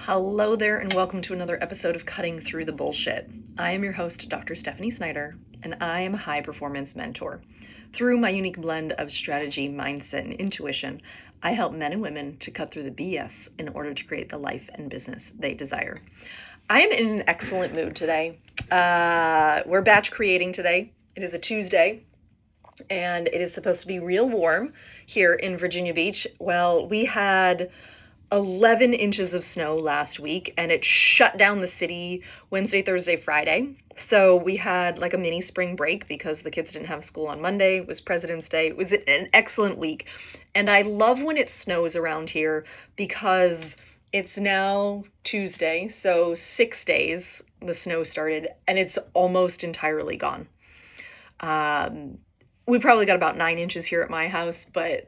Hello there, and welcome to another episode of Cutting Through the Bullshit. I am your host, Dr. Stephanie Snyder, and I am a high performance mentor. Through my unique blend of strategy, mindset, and intuition, I help men and women to cut through the BS in order to create the life and business they desire. I am in an excellent mood today. We're batch creating today. It is a Tuesday, and it is supposed to be real warm here in Virginia Beach. Well, we had 11 inches of snow last week, and it shut down the city Wednesday, Thursday, Friday. So we had like a mini spring break because the kids didn't have school on Monday. It was President's Day. It was an excellent week. And I love when it snows around here because it's now Tuesday. So 6 days the snow started and it's almost entirely gone. We probably got about 9 inches here at my house, but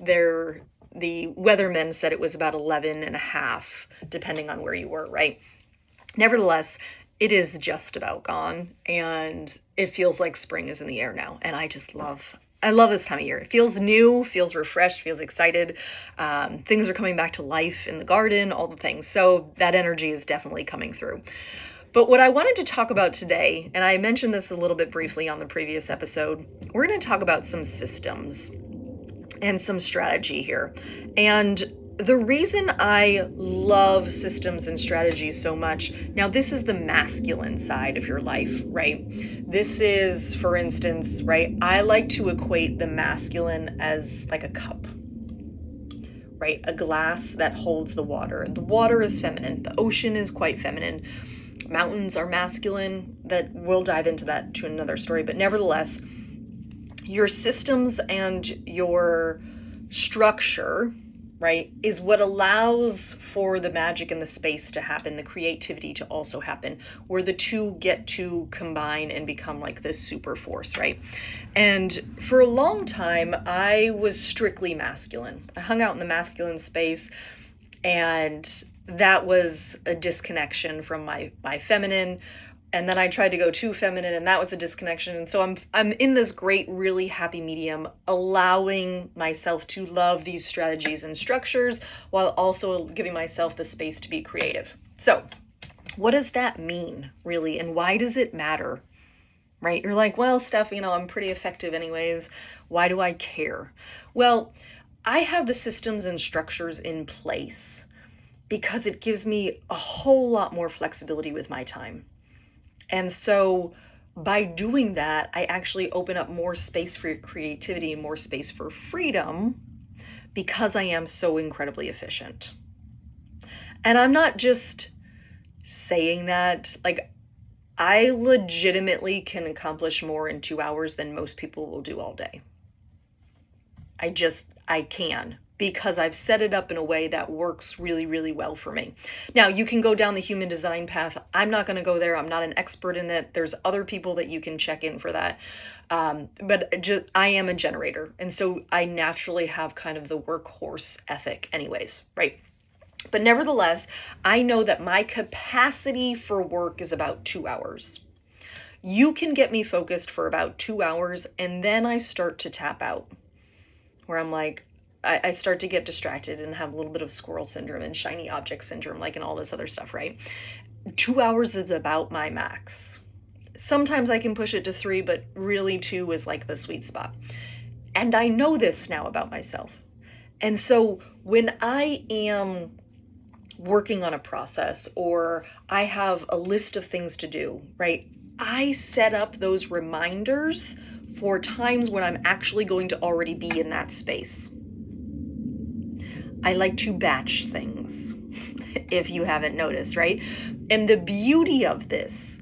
the weathermen said it was about 11 and a half, depending on where you were, right? Nevertheless, it is just about gone, and it feels like spring is in the air now, and I love this time of year. It feels new, feels refreshed, feels excited. Things are coming back to life in the garden, all the things. So that energy is definitely coming through. But what I wanted to talk about today, and I mentioned this a little bit briefly on the previous episode, we're going to talk about some systems and some strategy here. And the reason I love systems and strategies so much, now this is the masculine side of your life, right? This is, for instance, right, I like to equate the masculine as like a cup, right? A glass that holds the water. The water is feminine. The ocean is quite feminine. Mountains are masculine. That we'll dive into that to another story, but nevertheless, your systems and your structure, right, is what allows for the magic and the space to happen, the creativity to also happen, where the two get to combine and become like this super force, right? And for a long time, I was strictly masculine. I hung out in the masculine space, and that was a disconnection from my feminine. And then I tried to go too feminine, and that was a disconnection. And so I'm in this great, really happy medium, allowing myself to love these strategies and structures while also giving myself the space to be creative. So what does that mean, really? And why does it matter? Right? You're like, well, Steph, I'm pretty effective anyways. Why do I care? Well, I have the systems and structures in place because it gives me a whole lot more flexibility with my time. And so by doing that, I actually open up more space for creativity and more space for freedom because I am so incredibly efficient. And I'm not just saying that, like, I legitimately can accomplish more in 2 hours than most people will do all day. I can, because I've set it up in a way that works really, really well for me. Now, you can go down the human design path. I'm not going to go there. I'm not an expert in it. There's other people that you can check in for that. But I am a generator. And so I naturally have kind of the workhorse ethic anyways, right? But nevertheless, I know that my capacity for work is about 2 hours. You can get me focused for about 2 hours, and then I start to tap out, where I'm like, I start to get distracted and have a little bit of squirrel syndrome and shiny object syndrome, like, and all this other stuff, right? 2 hours is about my max. Sometimes I can push it to 3, but really 2 is like the sweet spot. And I know this now about myself. And so when I am working on a process or I have a list of things to do, right? I set up those reminders for times when I'm actually going to already be in that space. I like to batch things, if you haven't noticed, right? And the beauty of this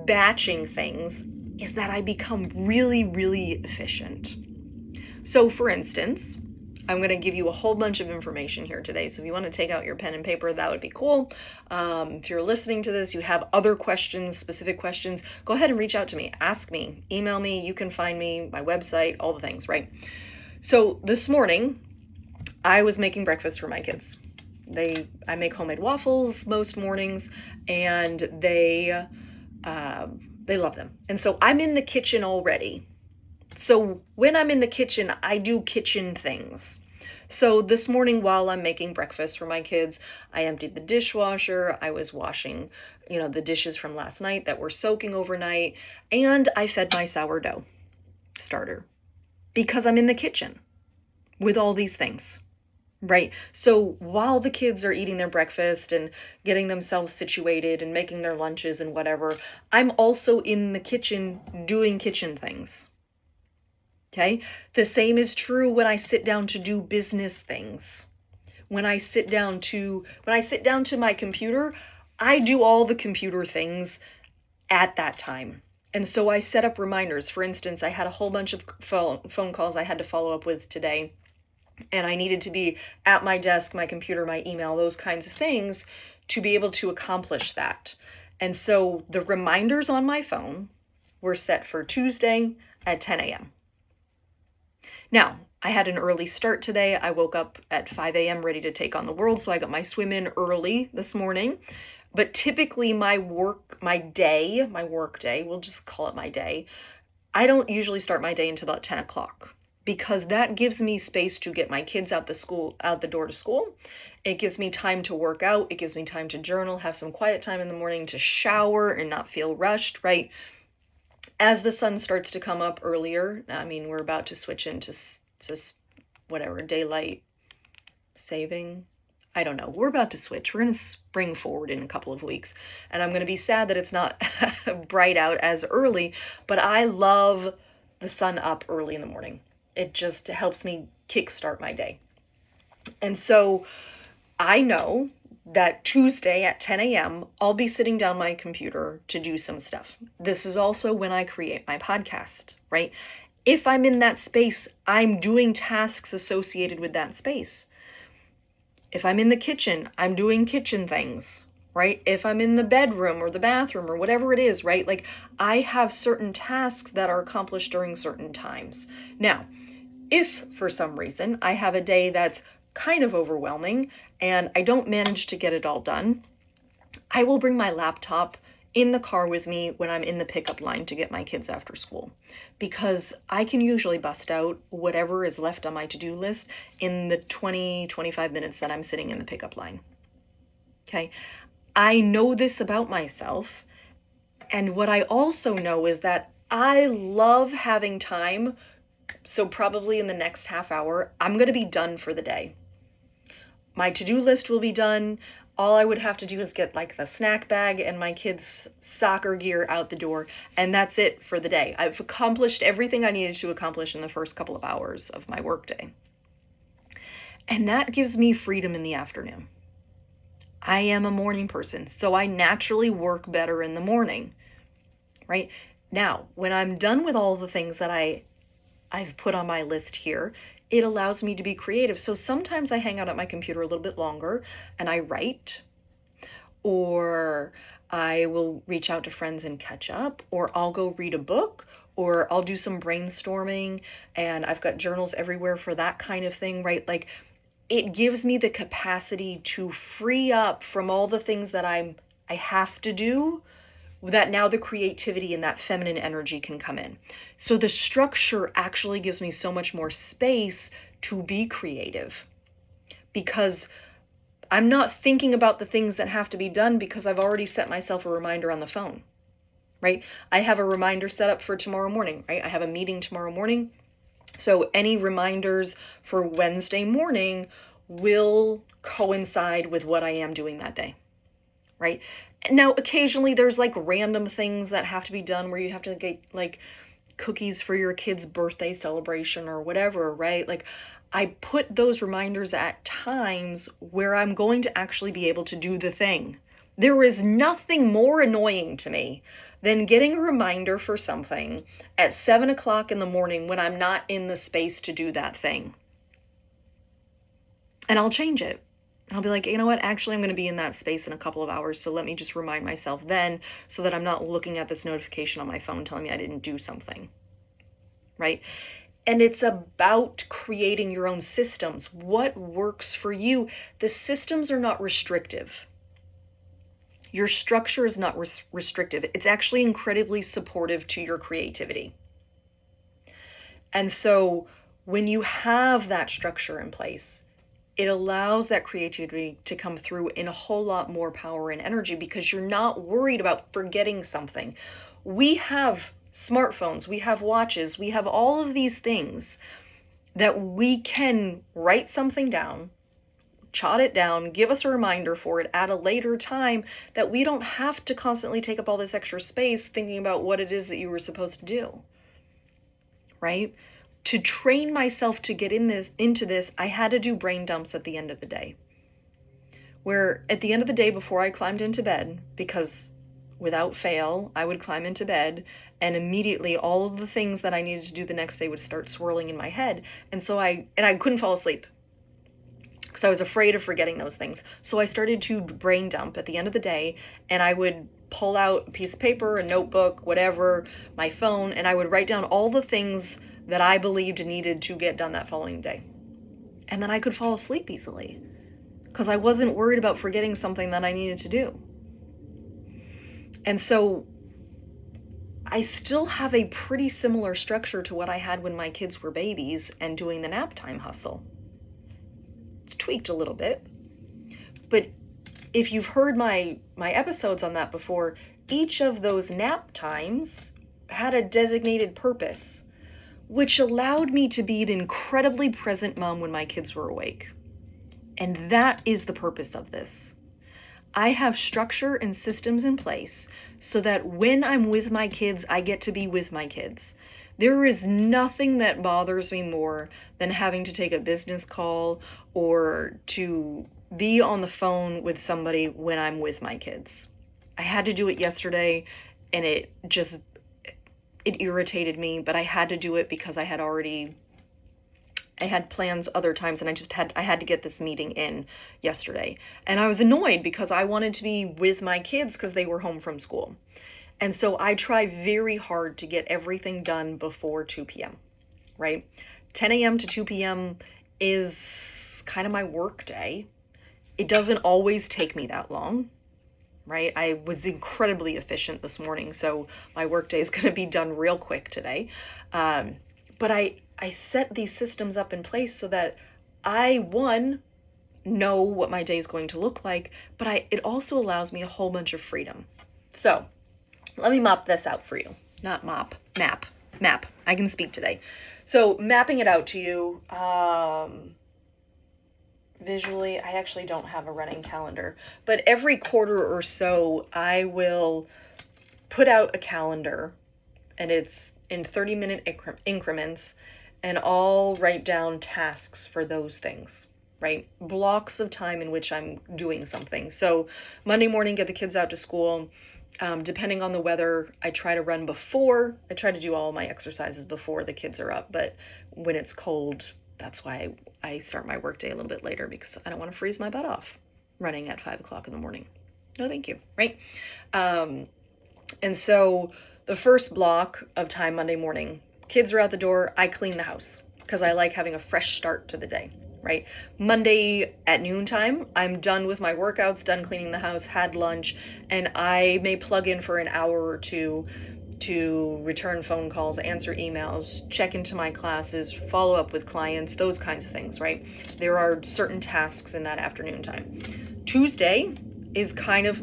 batching things is that I become really, really efficient. So for instance, I'm going to give you a whole bunch of information here today. So if you want to take out your pen and paper, that would be cool. If you're listening to this, you have other questions, specific questions, go ahead and reach out to me. Ask me, email me. You can find me, my website, all the things, right? So this morning, I was making breakfast for my kids. I make homemade waffles most mornings, and they love them. And so I'm in the kitchen already. So when I'm in the kitchen, I do kitchen things. So this morning while I'm making breakfast for my kids, I emptied the dishwasher, I was washing, the dishes from last night that were soaking overnight, and I fed my sourdough starter because I'm in the kitchen with all these things. Right. So while the kids are eating their breakfast and getting themselves situated and making their lunches and whatever, I'm also in the kitchen doing kitchen things. Okay. The same is true when I sit down to do business things. When I sit down to my computer, I do all the computer things at that time. And so I set up reminders. For instance, I had a whole bunch of phone calls I had to follow up with today. And I needed to be at my desk, my computer, my email, those kinds of things to be able to accomplish that. And so the reminders on my phone were set for Tuesday at 10 a.m. Now, I had an early start today. I woke up at 5 a.m. ready to take on the world, so I got my swim in early this morning. But typically my work day, we'll just call it my day, I don't usually start my day until about 10 o'clock. Because that gives me space to get my kids out the door to school. It gives me time to work out. It gives me time to journal, have some quiet time in the morning to shower and not feel rushed, right? As the sun starts to come up earlier, we're about to switch into whatever, daylight saving. I don't know. We're about to switch. We're going to spring forward in a couple of weeks. And I'm going to be sad that it's not bright out as early, but I love the sun up early in the morning. It just helps me kickstart my day. And so I know that Tuesday at 10 a.m., I'll be sitting down my computer to do some stuff. This is also when I create my podcast, right? If I'm in that space, I'm doing tasks associated with that space. If I'm in the kitchen, I'm doing kitchen things, right? If I'm in the bedroom or the bathroom or whatever it is, right? Like I have certain tasks that are accomplished during certain times. Now, if for some reason I have a day that's kind of overwhelming and I don't manage to get it all done, I will bring my laptop in the car with me when I'm in the pickup line to get my kids after school, because I can usually bust out whatever is left on my to-do list in the 20-25 minutes that I'm sitting in the pickup line. Okay. I know this about myself. And what I also know is that I love having time. So probably in the next half hour, I'm going to be done for the day. My to-do list will be done. All I would have to do is get like the snack bag and my kids' soccer gear out the door, and that's it for the day. I've accomplished everything I needed to accomplish in the first couple of hours of my workday. And that gives me freedom in the afternoon. I am a morning person, so I naturally work better in the morning, right? Now, when I'm done with all the things that I've put on my list here, it allows me to be creative. So sometimes I hang out at my computer a little bit longer and I write, or I will reach out to friends and catch up, or I'll go read a book, or I'll do some brainstorming, and I've got journals everywhere for that kind of thing, right? Like it gives me the capacity to free up from all the things that I have to do, that now the creativity and that feminine energy can come in. So the structure actually gives me so much more space to be creative, because I'm not thinking about the things that have to be done because I've already set myself a reminder on the phone, right? I have a reminder set up for tomorrow morning, right? I have a meeting tomorrow morning. So any reminders for Wednesday morning will coincide with what I am doing that day, right? Now, occasionally there's like random things that have to be done where you have to get like cookies for your kid's birthday celebration or whatever, right? Like I put those reminders at times where I'm going to actually be able to do the thing. There is nothing more annoying to me than getting a reminder for something at 7 o'clock in the morning when I'm not in the space to do that thing. And I'll change it. And I'll be like, you know what? Actually, I'm going to be in that space in a couple of hours. So let me just remind myself then, so that I'm not looking at this notification on my phone telling me I didn't do something. Right? And it's about creating your own systems. What works for you? The systems are not restrictive. Your structure is not restrictive. It's actually incredibly supportive to your creativity. And so When you have that structure in place, it allows that creativity to come through in a whole lot more power and energy because you're not worried about forgetting something. We have smartphones, we have watches, we have all of these things that we can write something down, jot it down, give us a reminder for it at a later time, that we don't have to constantly take up all this extra space thinking about what it is that you were supposed to do, right? To train myself to get into this, I had to do brain dumps at the end of the day. Where at the end of the day, before I climbed into bed, because without fail, I would climb into bed and immediately all of the things that I needed to do the next day would start swirling in my head. And so I couldn't fall asleep because I was afraid of forgetting those things. So I started to brain dump at the end of the day, and I would pull out a piece of paper, a notebook, whatever, my phone, and I would write down all the things that I believed needed to get done that following day. And then I could fall asleep easily because I wasn't worried about forgetting something that I needed to do. And so I still have a pretty similar structure to what I had when my kids were babies and doing the nap time hustle. It's tweaked a little bit, but if you've heard my episodes on that before, each of those nap times had a designated purpose, which allowed me to be an incredibly present mom when my kids were awake. And that is the purpose of this. I have structure and systems in place so that when I'm with my kids, I get to be with my kids. There is nothing that bothers me more than having to take a business call or to be on the phone with somebody when I'm with my kids. I had to do it yesterday, and it irritated me, but I had to do it because I had plans other times, and I had to get this meeting in yesterday. And I was annoyed because I wanted to be with my kids because they were home from school. And so I try very hard to get everything done before 2 p.m., right? 10 a.m. to 2 p.m. is kind of my work day. It doesn't always take me that long, right? I was incredibly efficient this morning, so my work day is going to be done real quick today. But I set these systems up in place so that one, know what my day is going to look like, but it also allows me a whole bunch of freedom. So let me map this out for you. Not mop, map. I can speak today. So mapping it out to you, visually, I actually don't have a running calendar, but every quarter or so, I will put out a calendar, and it's in 30-minute increments, and I'll write down tasks for those things, right? Blocks of time in which I'm doing something. So Monday morning, get the kids out to school. Depending on the weather, I try to run before. I try to do all my exercises before the kids are up, but when it's cold, that's why I start my workday a little bit later, because I don't want to freeze my butt off running at 5 o'clock in the morning. No, thank you, right? And so the first block of time Monday morning, kids are out the door, I clean the house because I like having a fresh start to the day, right? Monday at noontime, I'm done with my workouts, done cleaning the house, had lunch, and I may plug in for an hour or two to return phone calls, answer emails, check into my classes, follow up with clients, those kinds of things, right? There are certain tasks in that afternoon time. Tuesday is kind of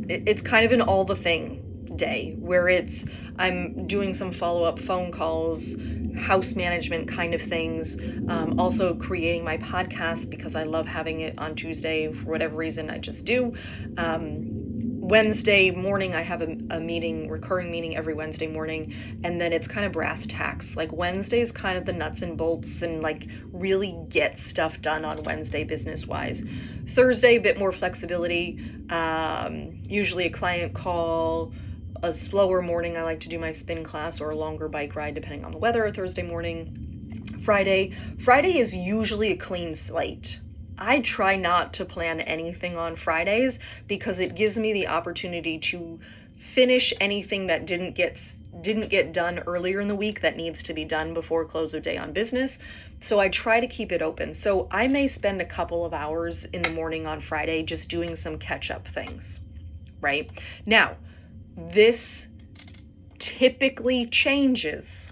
it's kind of an all the thing day, where I'm doing some follow-up phone calls, house management kind of things, also creating my podcast because I love having it on Tuesday for whatever reason. I just do. Wednesday morning, I have a meeting, recurring meeting every Wednesday morning, and then it's kind of brass tacks. Like Wednesday is kind of the nuts and bolts and like really get stuff done on Wednesday business wise. Thursday, a bit more flexibility, usually a client call. A slower morning, I like to do my spin class or a longer bike ride depending on the weather. Thursday morning. Friday is usually a clean slate. I try not to plan anything on Fridays because it gives me the opportunity to finish anything that didn't get done earlier in the week that needs to be done before close of day on business. So I try to keep it open. So I may spend a couple of hours in the morning on Friday just doing some catch-up things, right? Now, this typically changes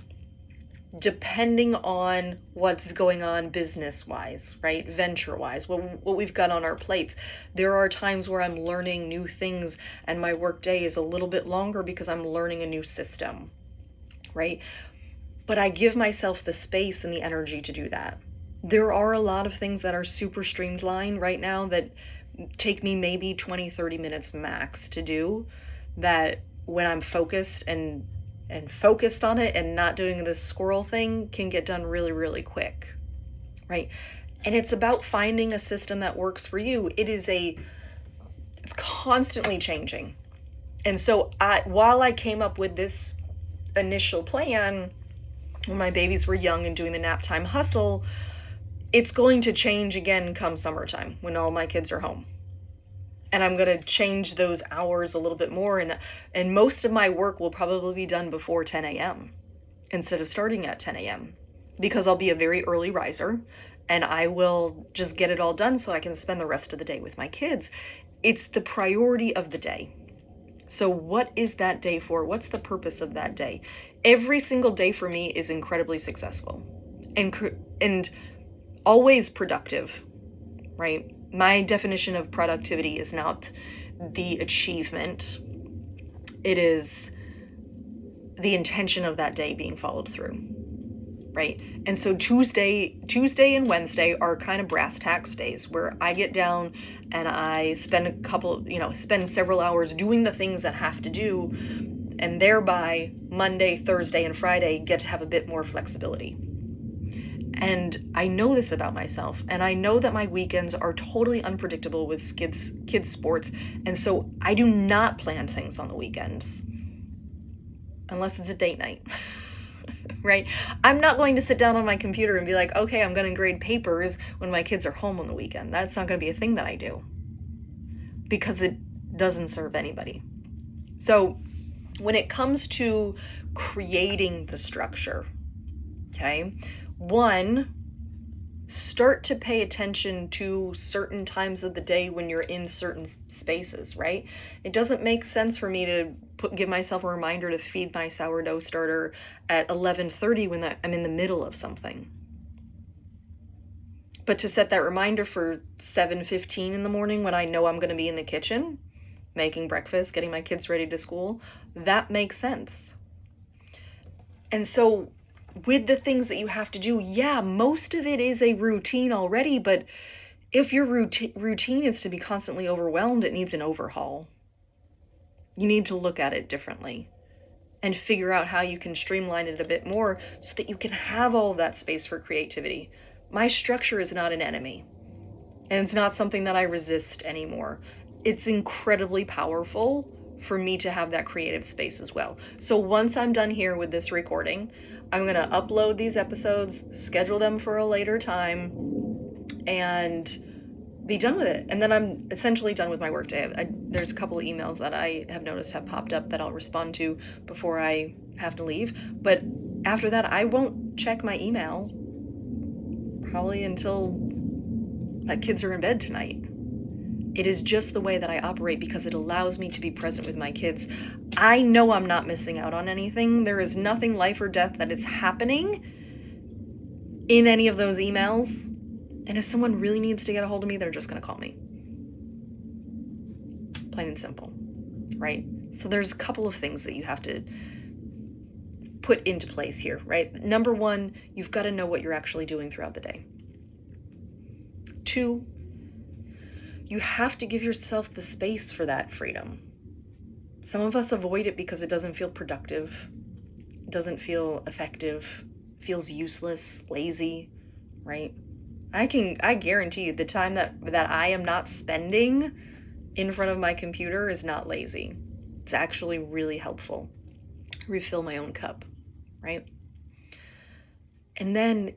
depending on what's going on business-wise, right? Venture-wise, what we've got on our plates. There are times where I'm learning new things and my work day is a little bit longer because I'm learning a new system, right? But I give myself the space and the energy to do that. There are a lot of things that are super streamlined right now that take me maybe 20, 30 minutes max to do, that when I'm focused and focused on it and not doing this squirrel thing can get done really, really quick, right? And it's about finding a system that works for you. It's constantly changing. And so while I came up with this initial plan when my babies were young and doing the nap time hustle, it's going to change again come summertime when all my kids are home. And I'm going to change those hours a little bit more. And most of my work will probably be done before 10 a.m. instead of starting at 10 a.m. because I'll be a very early riser and I will just get it all done so I can spend the rest of the day with my kids. It's the priority of the day. So what is that day for? What's the purpose of that day? Every single day for me is incredibly successful and always productive, right? My definition of productivity is not the achievement. It is the intention of that day being followed through, right? And so Tuesday and Wednesday are kind of brass tacks days where I get down and I spend spend several hours doing the things that have to do, and thereby Monday, Thursday, and Friday get to have a bit more flexibility. And I know this about myself, and I know that my weekends are totally unpredictable with kids sports, and so I do not plan things on the weekends unless it's a date night. Right? I'm not going to sit down on my computer and be like, okay, I'm going to grade papers when my kids are home on the weekend. That's not going to be a thing that I do because it doesn't serve anybody. So when it comes to creating the structure, okay, one, start to pay attention to certain times of the day when you're in certain spaces, right? It doesn't make sense for me to give myself a reminder to feed my sourdough starter at 11:30 when I'm in the middle of something. But to set that reminder for 7:15 in the morning when I know I'm going to be in the kitchen, making breakfast, getting my kids ready to school, that makes sense. And so with the things that you have to do, yeah, most of it is a routine already, but if your routine is to be constantly overwhelmed, it needs an overhaul. You need to look at it differently and figure out how you can streamline it a bit more so that you can have all that space for creativity. My structure is not an enemy, and it's not something that I resist anymore. It's incredibly powerful for me to have that creative space as well. So once I'm done here with this recording, I'm going to upload these episodes, schedule them for a later time, and be done with it. And then I'm essentially done with my workday. There's a couple of emails that I have noticed have popped up that I'll respond to before I have to leave. But after that, I won't check my email probably until my kids are in bed tonight. It is just the way that I operate because it allows me to be present with my kids. I know I'm not missing out on anything. There is nothing life or death that is happening in any of those emails. And if someone really needs to get a hold of me, they're just going to call me. Plain and simple, right? So there's a couple of things that you have to put into place here, right? Number one, you've got to know what you're actually doing throughout the day. Two, you have to give yourself the space for that freedom. Some of us avoid it because it doesn't feel productive, it doesn't feel effective, feels useless, lazy, right? I guarantee you the time that I am not spending in front of my computer is not lazy. It's actually really helpful. Refill my own cup, right? And then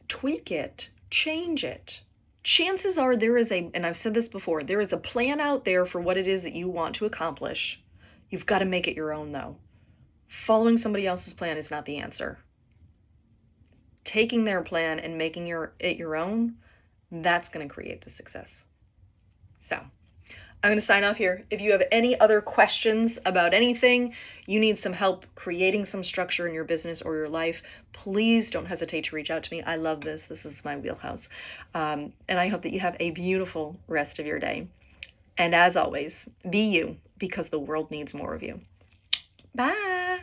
tweak it, change it. Chances are there is and I've said this before, there is a plan out there for what it is that you want to accomplish. You've got to make it your own though. Following somebody else's plan is not the answer. Taking their plan and making it your own, that's going to create the success. So I'm going to sign off here. If you have any other questions about anything, you need some help creating some structure in your business or your life, please don't hesitate to reach out to me. I love this. This is my wheelhouse. And I hope that you have a beautiful rest of your day. And as always, be you, because the world needs more of you. Bye.